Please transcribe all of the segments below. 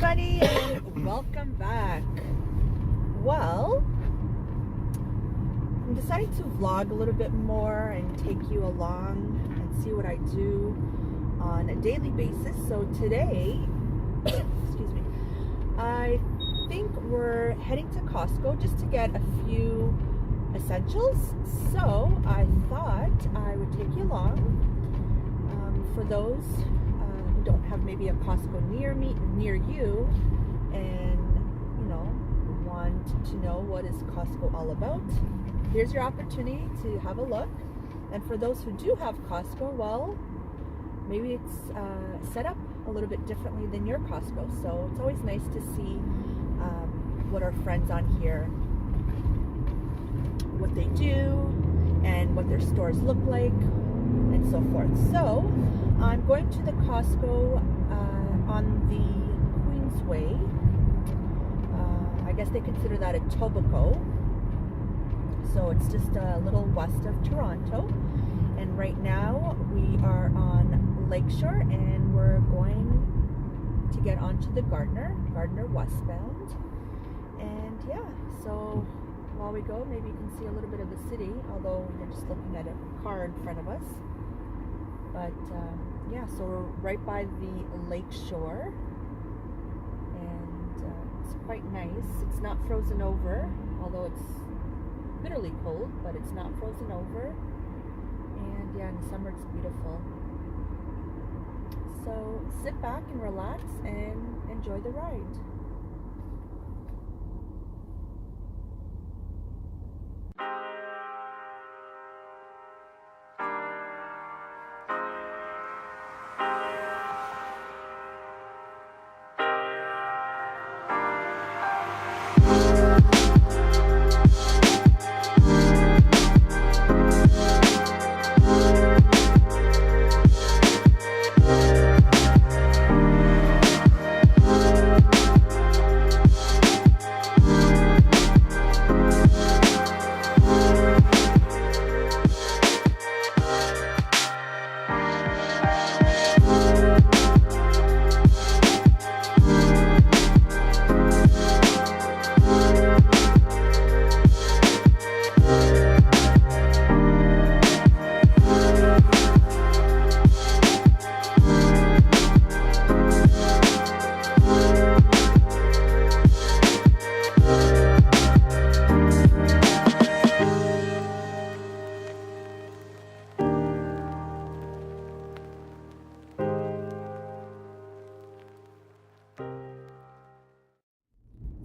everybody, and welcome back. Well, I'm deciding to vlog a little bit more and take you along and see what I do on a daily basis. So today, excuse me, I think we're heading to Costco just to get a few essentials. So I thought I would take you along. For those who don't have maybe a Costco near you, and want to know what is Costco all about, here's your opportunity to have a look. And for those who do have Costco, well, maybe it's set up a little bit differently than your Costco. So it's always nice to see what our friends on here, what they do, and what their stores look like, and so forth. So I'm going to the Costco on the Queensway. I guess they consider that a Tobago. So it's just a little west of Toronto. And right now we are on Lakeshore, and we're going to get onto the Gardner westbound. And yeah, so while we go, maybe you can see a little bit of the city, although we're just looking at a car in front of us. But yeah, so we're right by the lake shore, and it's quite nice. It's not frozen over, although it's bitterly cold, but it's not frozen over. And yeah, in the summer it's beautiful. So sit back and relax and enjoy the ride.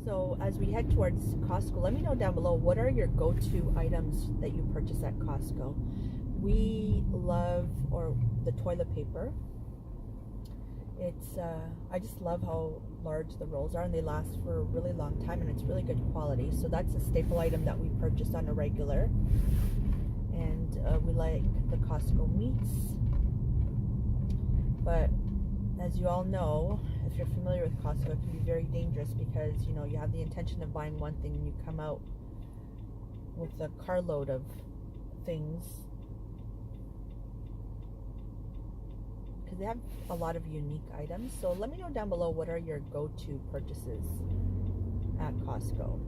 So as we head towards Costco, let me know down below, what are your go-to items that you purchase at Costco? We love the toilet paper. It's I just love how large the rolls are, and they last for a really long time, and it's really good quality. So that's a staple item that we purchase on a regular. And we like the Costco meats. But as you all know, if you're familiar with Costco, it can be very dangerous because, you have the intention of buying one thing and you come out with a carload of things. Because they have a lot of unique items. So let me know down below, what are your go-to purchases at Costco?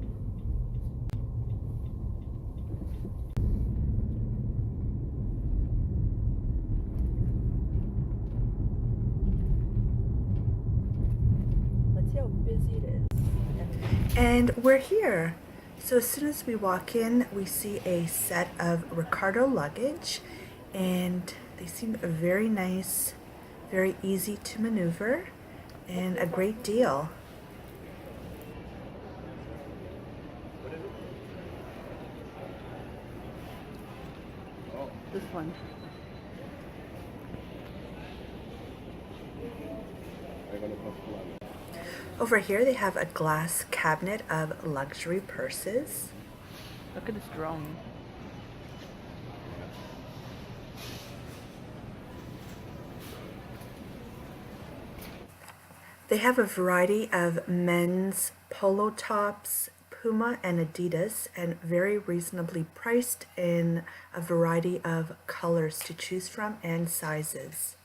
How busy it is. And we're here. So as soon as we walk in, we see a set of Ricardo luggage, and they seem very nice, very easy to maneuver, and a great deal. This one. Over here they have a glass cabinet of luxury purses. Look at this drone. They have a variety of men's polo tops, Puma and Adidas, and very reasonably priced in a variety of colors to choose from and sizes.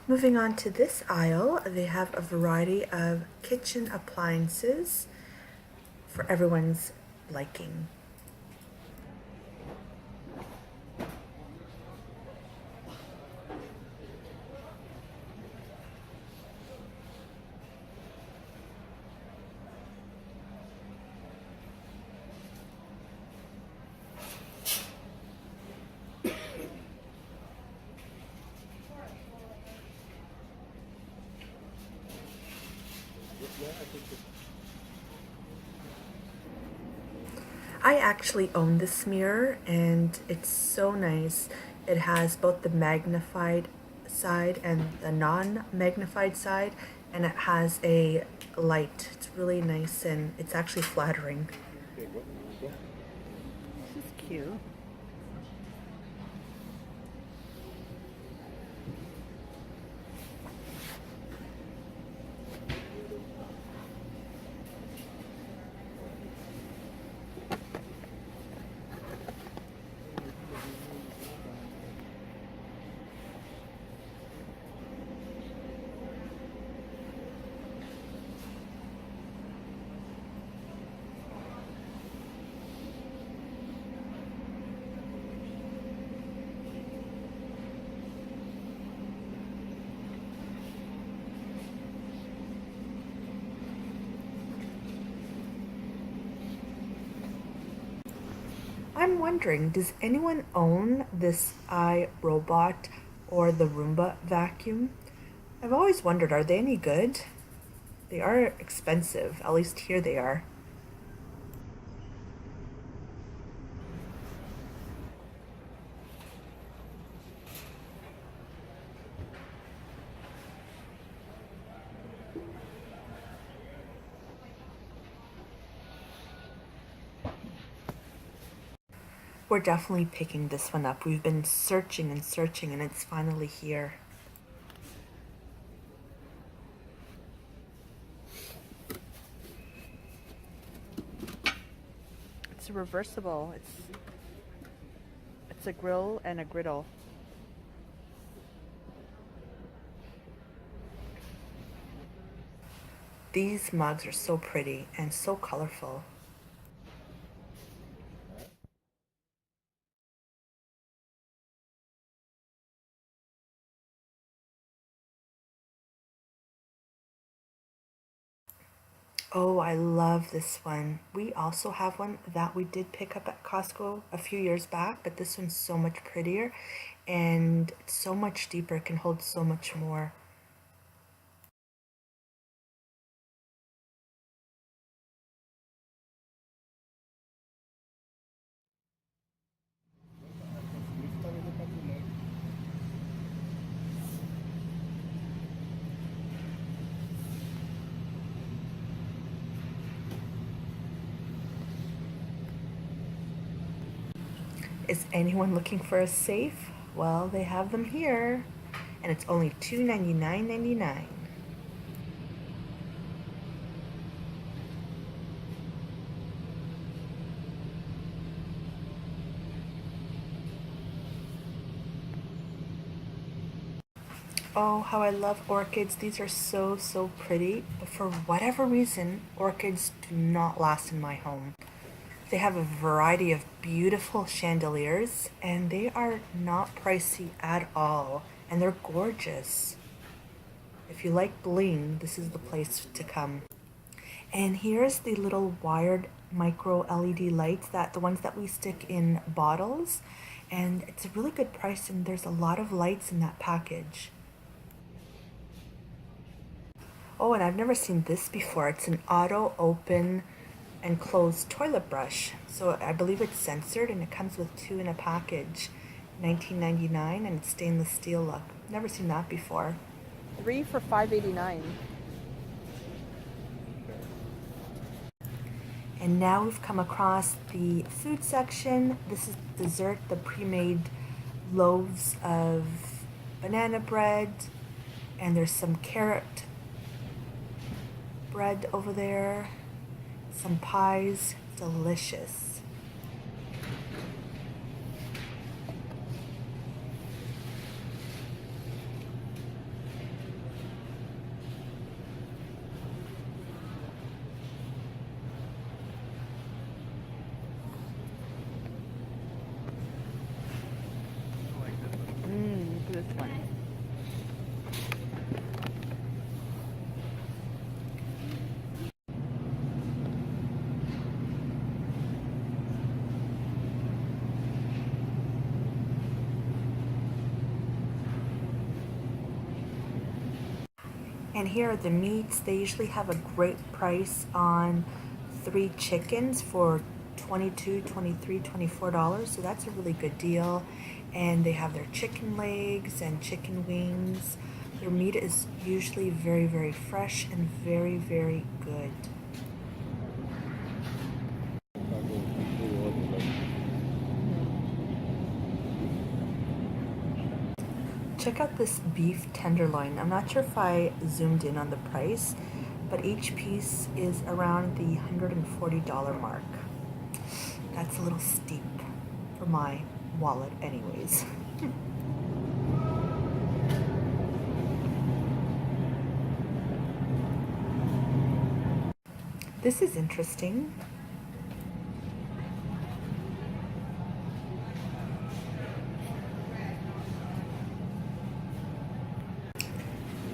Moving on to this aisle, they have a variety of kitchen appliances for everyone's liking. I actually own this mirror and it's so nice. It has both the magnified side and the non-magnified side, and it has a light. It's really nice and it's actually flattering. This is cute. I'm wondering, does anyone own this iRobot or the Roomba vacuum? I've always wondered, are they any good? They are expensive, at least here they are. We're definitely picking this one up. We've been searching and searching and it's finally here. It's reversible. It's a grill and a griddle. These mugs are so pretty and so colorful. Oh, I love this one. We also have one that we did pick up at Costco a few years back, but this one's so much prettier and it's so much deeper. It can hold so much more. Is anyone looking for a safe? Well, they have them here, and it's only $299.99. Oh, how I love orchids. These are so, so pretty. But for whatever reason, orchids do not last in my home. They have a variety of beautiful chandeliers, and they are not pricey at all. And they're gorgeous. If you like bling, this is the place to come. And here's the little wired micro LED lights, the ones that we stick in bottles. And it's a really good price, and there's a lot of lights in that package. Oh, and I've never seen this before. It's an auto open and close toilet brush. So I believe it's censored and it comes with 2 in a package. $19.99 and it's stainless steel look. Never seen that before. 3 for $5.89. And now we've come across the food section. This is dessert, the pre-made loaves of banana bread, and there's some carrot bread over there, some pies, delicious. And here are the meats. They usually have a great price on 3 chickens for $22, $23, $24. So that's a really good deal. And they have their chicken legs and chicken wings. Their meat is usually very, very fresh and very, very good. Check out this beef tenderloin. I'm not sure if I zoomed in on the price, but each piece is around the $140 mark. That's a little steep for my wallet anyways. This is interesting.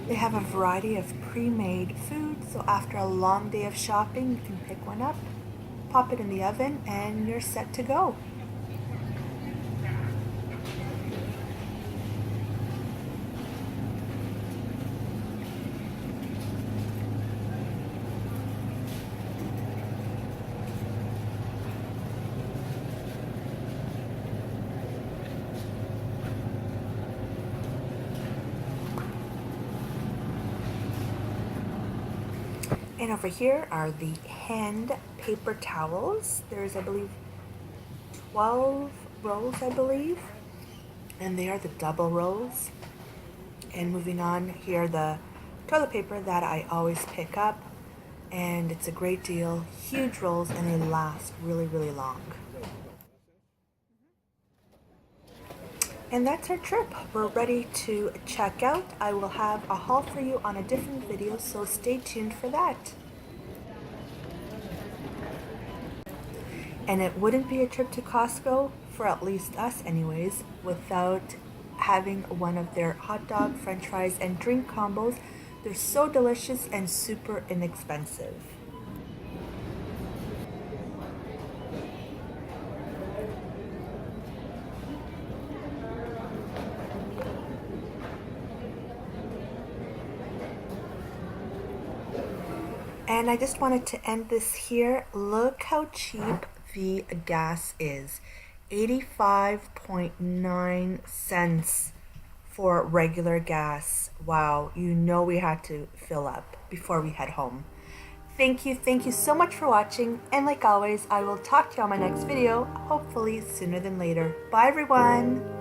They have a variety of pre-made food, so after a long day of shopping, you can pick one up, pop it in the oven, and you're set to go. And over here are the hand paper towels. There's, I believe, 12 rolls, I believe. And they are the double rolls. And moving on, here are the toilet paper that I always pick up. And it's a great deal. Huge rolls, and they last really, really long. And that's our trip. We're ready to check out. I will have a haul for you on a different video, so stay tuned for that. And it wouldn't be a trip to Costco, for at least us anyways, without having one of their hot dog, french fries, and drink combos. They're so delicious and super inexpensive. And I just wanted to end this here. Look how cheap the gas is. 85.9 cents for regular gas. Wow, you know we had to fill up before we head home. Thank you so much for watching. And like always, I will talk to you on my next video, hopefully sooner than later. Bye everyone.